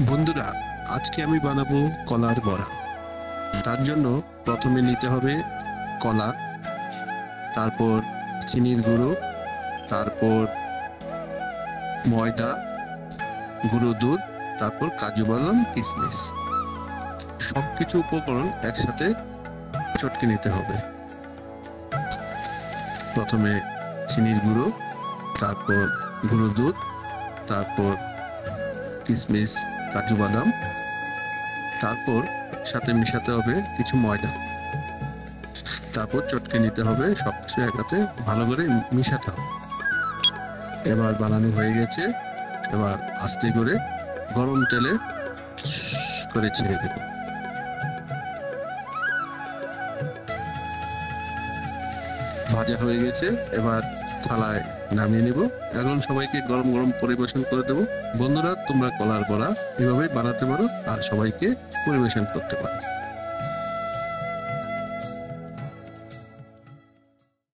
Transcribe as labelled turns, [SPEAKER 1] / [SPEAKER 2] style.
[SPEAKER 1] বন্ধুরা, আজকে আমি বানাবো কলার বড়া। তার জন্য প্রথমে নিতে হবে কলা, তারপর চিনির গুঁড়ো, তারপর ময়দা, গুঁড়ো দুধ, তারপর কাজু বাদাম, কিশমিশ। সবকিছু উপকরণ একসাথে চটকে নিতে হবে। প্রথমে চিনির গুঁড়ো, তারপর গুঁড়ো দুধ, তারপর কিশমিশ, কাজু বাদাম, তারপর সাথে মিশাতে হবে কিছু ময়দা, তারপর চটকে নিতে হবে। সবকিছু একসাথে ভালো করে মিশাতে হবে। এবার বানানো হয়ে গেছে। এবার আস্তে করে গরম তেলে করে ছেড়ে দেব। ভাজা হয়ে গেছে, এবার থালায় নামিয়ে নেব। এখন সবাইকে গরম গরম পরিবেশন করে দেব। বন্ধুরা, তোমরা কলার বড়া এভাবে বানাতে পারো আর সবাইকে পরিবেশন করতে পারো।